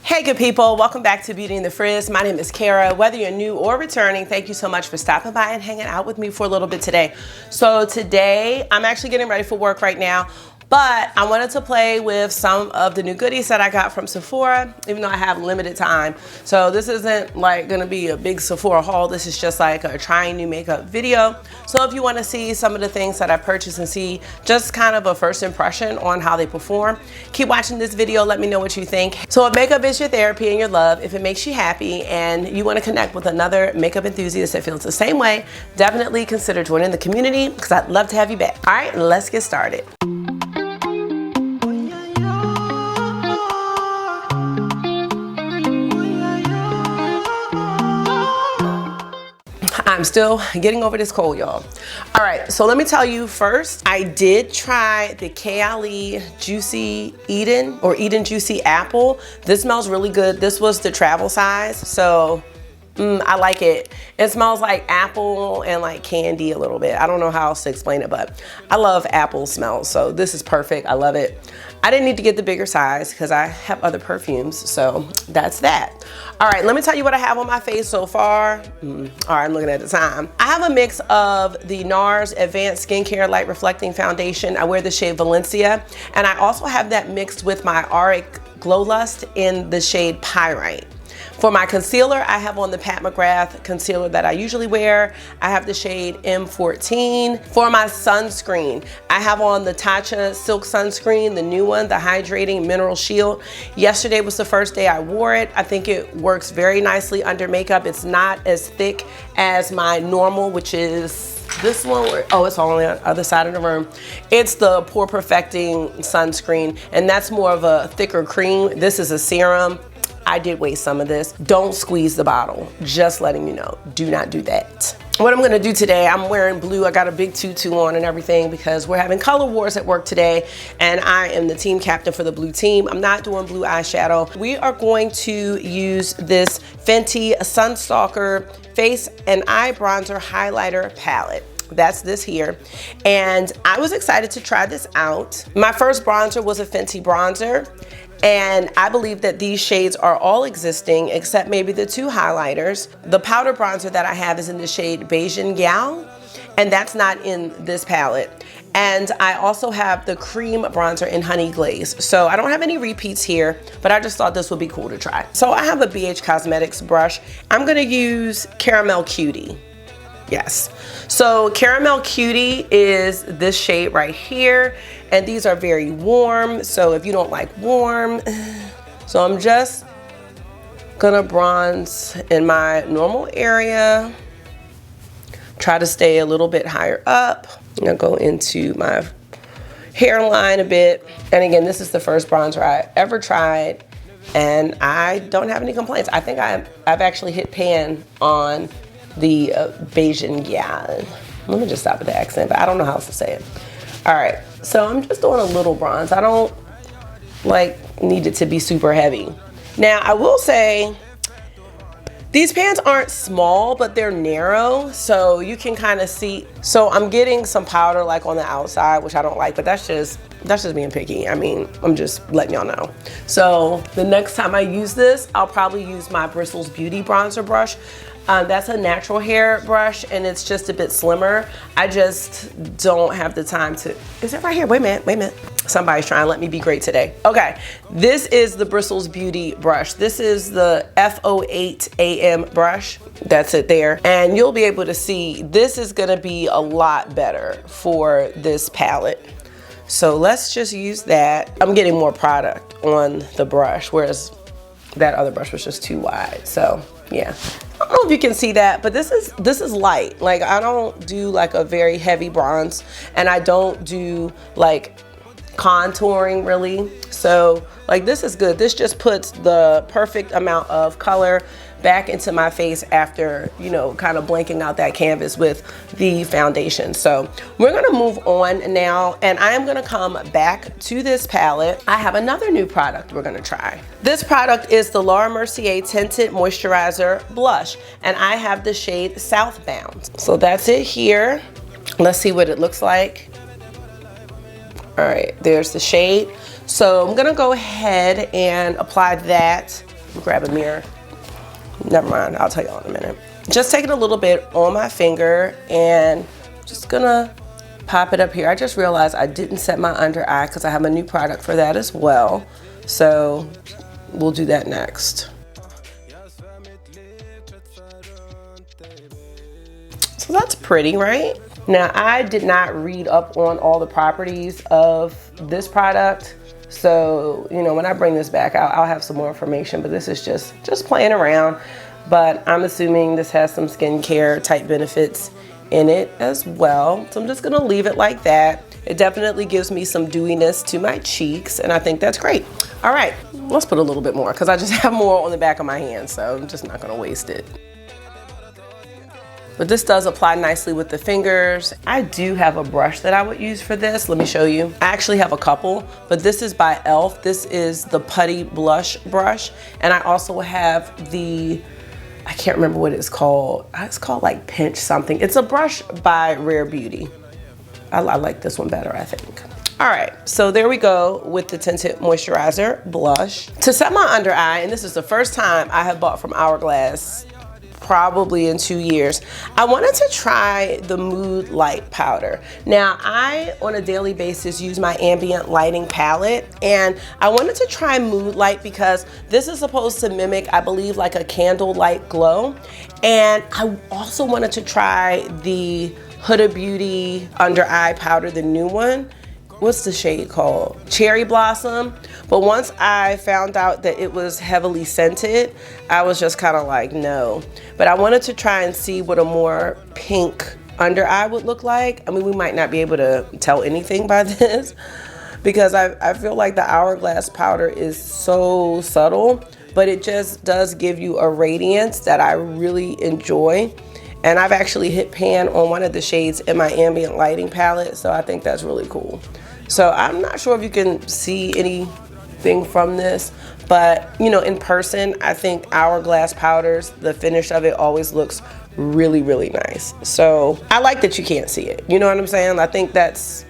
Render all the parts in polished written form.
Hey good people, welcome back to Beauty and the Frizz. My name is Kara. Whether you're new or returning, thank you so much for stopping by and hanging out with me for a little bit today. So today, I'm actually getting ready for work right now, but I wanted to play with some of the new goodies that I got from Sephora, even though I have limited time. So this isn't like gonna be a big Sephora haul. This is just like a trying new makeup video. So if you wanna see some of the things that I purchased and see just kind of a first impression on how they perform, keep watching this video, let me know what you think. So if makeup is your therapy and your love, if it makes you happy and you wanna connect with another makeup enthusiast that feels the same way, definitely consider joining the community because I'd love to have you back. All right, let's get started. I'm still getting over this cold, y'all. All right, so let me tell you first, I did try the Decay Juicy Eden or Eden Juicy Apple. This smells really good. This was the travel size, so I like it. It smells like apple and like candy a little bit. I don't know how else to explain it, but I love apple smells, so this is perfect. I love it. I didn't need to get the bigger size because I have other perfumes, so that's that. All right, let me tell you what I have on my face so far. All right, I'm looking at the time. I have a mix of the NARS Advanced Skincare Light Reflecting Foundation. I wear the shade Valencia, and I also have that mixed with my Auric Glow Lust in the shade Pyrite. For my concealer, I have on the Pat McGrath concealer that I usually wear. I have the shade M14. For my sunscreen, I have on the Tatcha Silk Sunscreen, the new one, the Hydrating Mineral Shield. Yesterday was the first day I wore it. I think it works very nicely under makeup. It's not as thick as my normal, which is this one, oh, it's on the other side of the room. It's the Pore Perfecting Sunscreen, and that's more of a thicker cream. This is a serum. I did waste some of this. Don't squeeze the bottle, just letting you know. Do not do that. What I'm gonna do today, I'm wearing blue. I got a big tutu on and everything because we're having color wars at work today, and I am the team captain for the blue team. I'm not doing blue eyeshadow. We are going to use this Fenty Stalk'R Face and Eye Bronzer Highlighter Palette. That's this here, and I was excited to try this out. My first bronzer was a Fenty bronzer, and I believe that these shades are all existing except maybe the two highlighters. The powder bronzer that I have is in the shade Beijing Gal, and that's not in this palette. And I also have the cream bronzer in Honey Glaze. So I don't have any repeats here, but I just thought this would be cool to try. So I have a BH Cosmetics brush. I'm gonna use Caramel Cutie. Yes, so Caramel Cutie is this shade right here, and these are very warm, so if you don't like warm, so I'm just gonna bronze in my normal area, try to stay a little bit higher up. I'm gonna go into my hairline a bit, and again, this is the first bronzer I ever tried, and I don't have any complaints. I think I've actually hit pan on the Beijing Gal. Let me just stop at the accent, but I don't know how else to say it. All right, so I'm just doing a little bronze. I don't like need it to be super heavy. Now I will say these pans aren't small, but they're narrow, so you can kind of see. So I'm getting some powder like on the outside, which I don't like, but that's just being picky. I mean, I'm just letting y'all know. So the next time I use this, I'll probably use my Bristles Beauty bronzer brush. That's a natural hair brush, and it's just a bit slimmer. I just don't have the time to, is it right here? Wait a minute. Somebody's trying to let me be great today. Okay, this is the Bristles Beauty brush. This is the F08 AM brush. That's it there. And you'll be able to see, this is gonna be a lot better for this palette. So let's just use that. I'm getting more product on the brush, whereas that other brush was just too wide, so yeah. I don't know if you can see that, but this is light. Like, I don't do like a very heavy bronze, and I don't do like contouring really. So like, this is good. This just puts the perfect amount of color back into my face after, you know, kind of blanking out that canvas with the foundation. So we're gonna move on now, and I am gonna come back to this palette. I have another new product we're gonna try. This product is the Laura Mercier Tinted Moisturizer Blush, and I have the shade Southbound. So that's it here. Let's see what it looks like. All right, there's the shade. So I'm gonna go ahead and apply that grab a mirror. Never mind, I'll tell y'all in a minute. Just taking a little bit on my finger and just gonna pop it up here. I just realized I didn't set my under eye because I have a new product for that as well. So we'll do that next. So that's pretty, right? Now, I did not read up on all the properties of this product. So, you know, when I bring this back out, I'll have some more information, but this is just playing around. But I'm assuming this has some skincare type benefits in it as well. So I'm just gonna leave it like that. It definitely gives me some dewiness to my cheeks, and I think that's great. All right, let's put a little bit more because I just have more on the back of my hand, so I'm just not gonna waste it. But this does apply nicely with the fingers. I do have a brush that I would use for this. Let me show you. I actually have a couple, but this is by e.l.f. This is the Putty Blush Brush. And I also have the, I can't remember what it's called. It's called like Pinch something. It's a brush by Rare Beauty. I like this one better, I think. All right, so there we go with the Tinted Moisturizer Blush. To set my under eye, and this is the first time I have bought from Hourglass probably in 2 years, I wanted to try the Mood Light powder. Now, I, on a daily basis, use my ambient lighting palette, and I wanted to try Mood Light because this is supposed to mimic, I believe, like a candlelight glow. And I also wanted to try the Huda Beauty under eye powder, the new one. What's the shade called? Cherry Blossom. But once I found out that it was heavily scented, I was just kind of like, no. But I wanted to try and see what a more pink under eye would look like. I mean, we might not be able to tell anything by this because I feel like the Hourglass powder is so subtle, but it just does give you a radiance that I really enjoy. And I've actually hit pan on one of the shades in my ambient lighting palette, so I think that's really cool. So I'm not sure if you can see anything from this, but you know, in person, I think Hourglass powders, the finish of it always looks really, really nice. So I like that you can't see it. You know what I'm saying? I think that's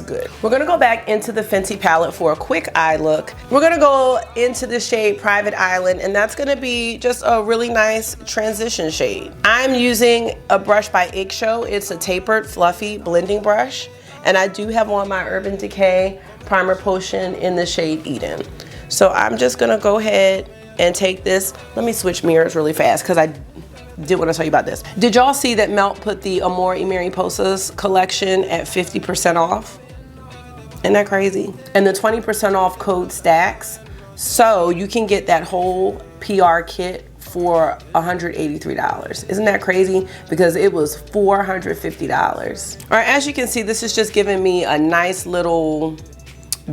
good. We're gonna go back into the Fenty palette for a quick eye look. We're gonna go into the shade Private Island, and that's gonna be just a really nice transition shade. I'm using a brush by Eyeshadow. It's a tapered, fluffy blending brush, and I do have on my Urban Decay Primer Potion in the shade Eden. So I'm just gonna go ahead and take this. Let me switch mirrors really fast because I did want to tell you about this. Did y'all see that Melt put the Amore y Mariposas collection at 50% off? Isn't that crazy? And the 20% off code stacks. So you can get that whole PR kit for $183. Isn't that crazy? Because it was $450. All right, as you can see, this is just giving me a nice little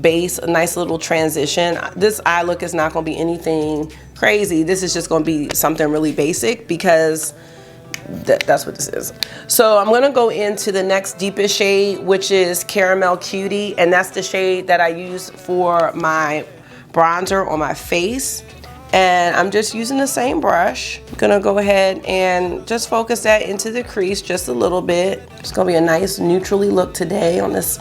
base, a nice little transition. This eye look is not gonna be anything crazy. This is just gonna be something really basic because that's what this is. So I'm gonna go into the next deepest shade, which is Caramel Cutie, and that's the shade that I use for my bronzer on my face. And I'm just using the same brush. I'm gonna go ahead and just focus that into the crease just a little bit. It's gonna be a nice neutrally look today on this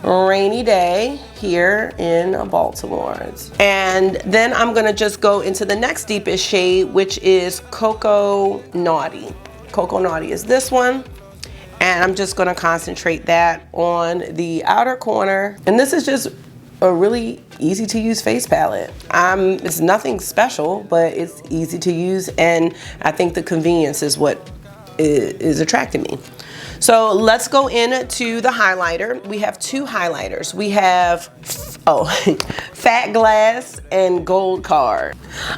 rainy day here in Baltimore. And then I'm gonna just go into the next deepest shade, which is Cocoa Naughty. Cocoa Naughty is this one. And I'm just gonna concentrate that on the outer corner. And this is just a really easy to use face palette. It's nothing special, but it's easy to use. And I think the convenience is what is attracting me. So let's go into the highlighter. We have two highlighters. We have, Fat Glass and Gold Card.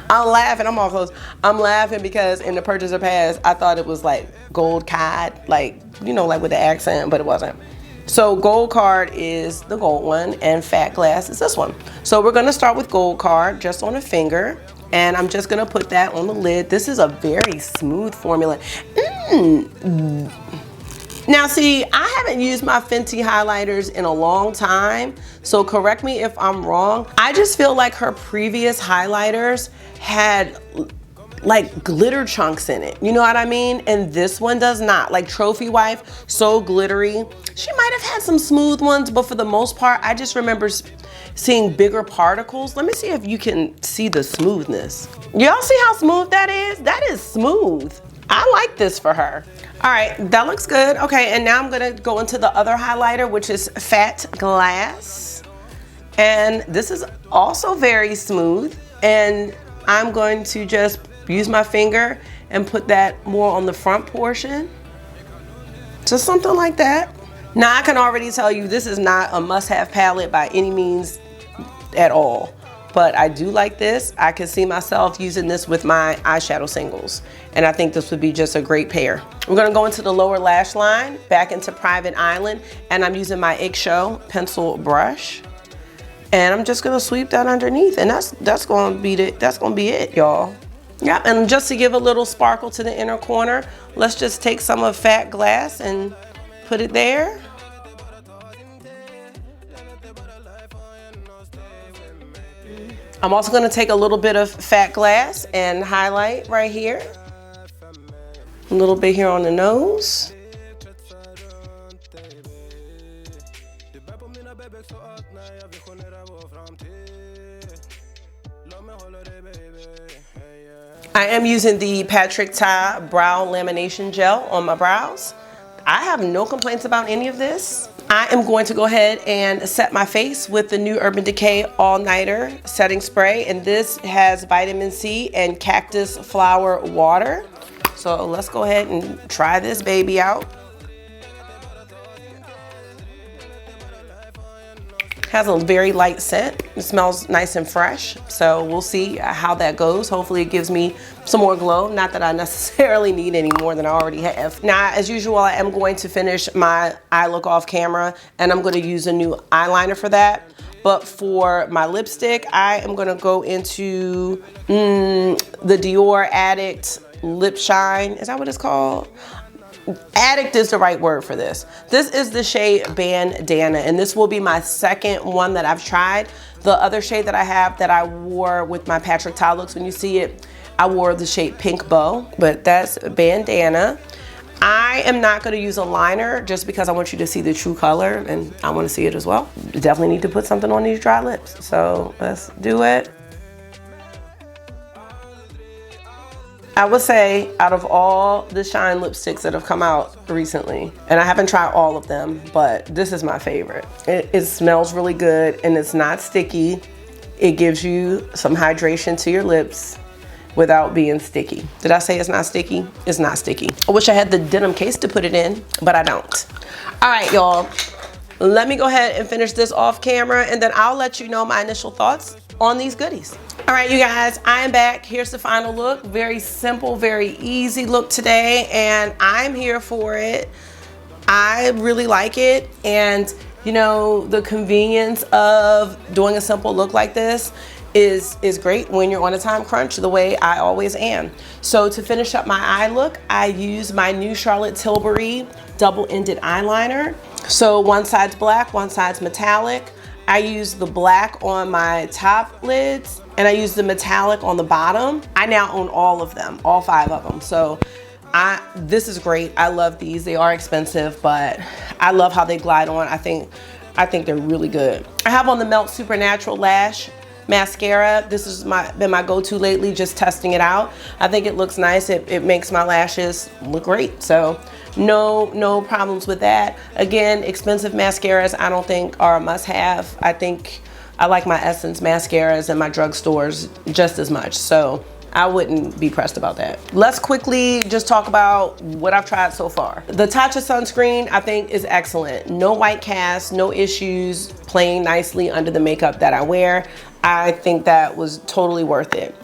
I'm laughing, I'm all close. I'm laughing because in the purchaser pass, I thought it was like Gold Card, like, you know, like with the accent, but it wasn't. So Gold Card is the gold one and Fat Glass is this one. So we're gonna start with Gold Card just on a finger. And I'm just gonna put that on the lid. This is a very smooth formula. Now see, I haven't used my Fenty highlighters in a long time, so correct me if I'm wrong. I just feel like her previous highlighters had like glitter chunks in it, you know what I mean? And this one does not. Like Trophy Wife, so glittery. She might have had some smooth ones, but for the most part, I just remember seeing bigger particles. Let me see if you can see the smoothness. Y'all see how smooth that is? That is smooth. I like this for her. All right, that looks good. Okay, and now I'm gonna go into the other highlighter, which is Fat Glass. And this is also very smooth. And I'm going to just use my finger and put that more on the front portion. Just something like that. Now I can already tell you this is not a must-have palette by any means at all. But I do like this. I can see myself using this with my eyeshadow singles. And I think this would be just a great pair. I'm gonna go into the lower lash line, back into Private Island, and I'm using my Eyeshadow pencil brush. And I'm just gonna sweep that underneath, and that's gonna be it, y'all. Yeah, and just to give a little sparkle to the inner corner, let's just take some of Fat Glass and put it there. I'm also gonna take a little bit of Fat Glass and highlight right here. A little bit here on the nose. I am using the Patrick Ta Brow Lamination Gel on my brows. I have no complaints about any of this. I am going to go ahead and set my face with the new Urban Decay All Nighter Setting Spray, and this has vitamin C and cactus flower water. So let's go ahead and try this baby out. Has a very light scent. It smells nice and fresh. So we'll see how that goes. Hopefully it gives me some more glow. Not that I necessarily need any more than I already have. Now, as usual, I am going to finish my eye look off camera, and I'm gonna use a new eyeliner for that. But for my lipstick, I am gonna go into the Dior Addict Lip Shine. Is that what it's called? Addict is the right word for this. This is the shade Bandana, and this will be my second one that I've tried. The other shade that I have that I wore with my Patrick Ta looks, when you see it, I wore the shade Pink Bow, but that's Bandana. I am not going to use a liner just because I want you to see the true color, and I want to see it as well. You definitely need to put something on these dry lips, so let's do it. I would say out of all the Shine lipsticks that have come out recently, and I haven't tried all of them, but this is my favorite. It smells really good, and it's not sticky. It gives you some hydration to your lips without being sticky. Did I say it's not sticky? It's not sticky. I wish I had the denim case to put it in, but I don't. All right, y'all. Let me go ahead and finish this off camera, and then I'll let you know my initial thoughts on these goodies. All right, you guys, I am back. Here's the final look. Very simple, very easy look today, and I'm here for it. I really like it, and you know, the convenience of doing a simple look like this is great when you're on a time crunch, the way I always am. So to finish up my eye look, I use my new Charlotte Tilbury double-ended eyeliner. So one side's black, one side's metallic. I use the black on my top lids, and I use the metallic on the bottom. I now own all of them, all 5 of them. So this is great. I love these. They are expensive, but I love how they glide on. I think they're really good. I have on the Melt Supernatural Lash mascara. This has been my go-to lately, just testing it out. I think it looks nice. It makes my lashes look great. So no problems with that. Again, expensive mascaras I don't think are a must-have. I think I like my Essence mascaras in my drugstores just as much. So I wouldn't be pressed about that. Let's quickly just talk about what I've tried so far. The Tatcha sunscreen I think is excellent. No white cast, no issues, playing nicely under the makeup that I wear. I think that was totally worth it.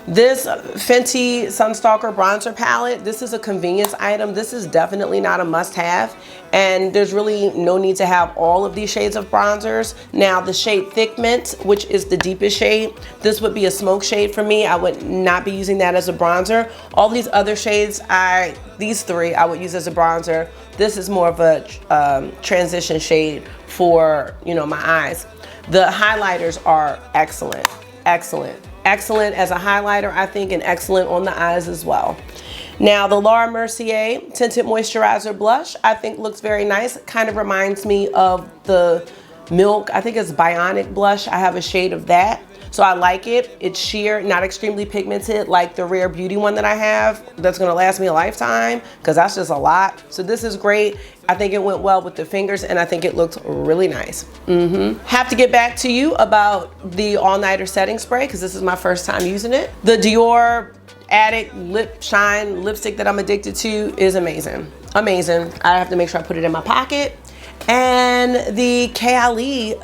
This Fenty Stalk'R bronzer palette, this is a convenience item. This is definitely not a must-have, and there's really no need to have all of these shades of bronzers. Now the shade Thick Mint, which is the deepest shade, this would be a smoke shade for me. I would not be using that as a bronzer. All these other shades, these 3 I would use as a bronzer. This is more of a transition shade for, you know, my eyes. The highlighters are excellent, excellent. Excellent as a highlighter, I think, and excellent on the eyes as well. Now, the Laura Mercier Tinted Moisturizer Blush, I think looks very nice. It kind of reminds me of the Milk, I think it's Bionic blush. I have a shade of that. So I like it. It's sheer, not extremely pigmented like the Rare Beauty one that I have. That's gonna last me a lifetime because that's just a lot. So this is great. I think it went well with the fingers and I think it looked really nice. Have to get back to you about the all-nighter setting spray because this is my first time using it. The Dior Addict Lip Shine lipstick that I'm addicted to is amazing. Amazing. I have to make sure I put it in my pocket. And the Kylie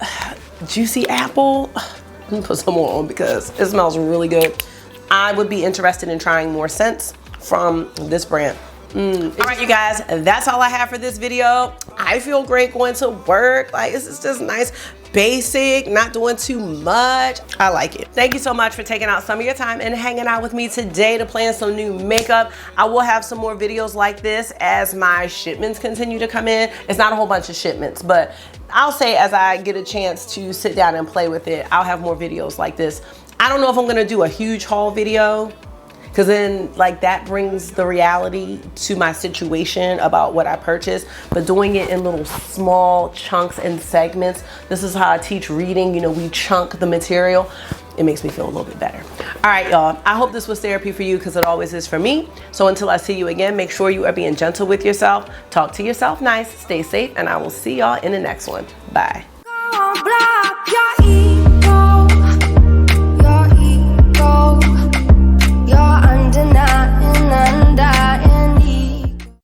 Juicy Apple, let me put some more on because it smells really good. I would be interested in trying more scents from this brand. All right, you guys, that's all I have for this video. I feel great going to work. Like, this is just nice, basic, not doing too much. I like it. Thank you so much for taking out some of your time and hanging out with me today to plan some new makeup. I will have some more videos like this as my shipments continue to come in. It's not a whole bunch of shipments, but I'll say as I get a chance to sit down and play with it, I'll have more videos like this. I don't know if I'm gonna do a huge haul video, because then like that brings the reality to my situation about what I purchased, but doing it in little small chunks and segments. This is how I teach reading. You know, we chunk the material. It makes me feel a little bit better. All right, y'all, I hope this was therapy for you because it always is for me. So until I see you again, make sure you are being gentle with yourself, talk to yourself nice, stay safe, and I will see y'all in the next one. Bye.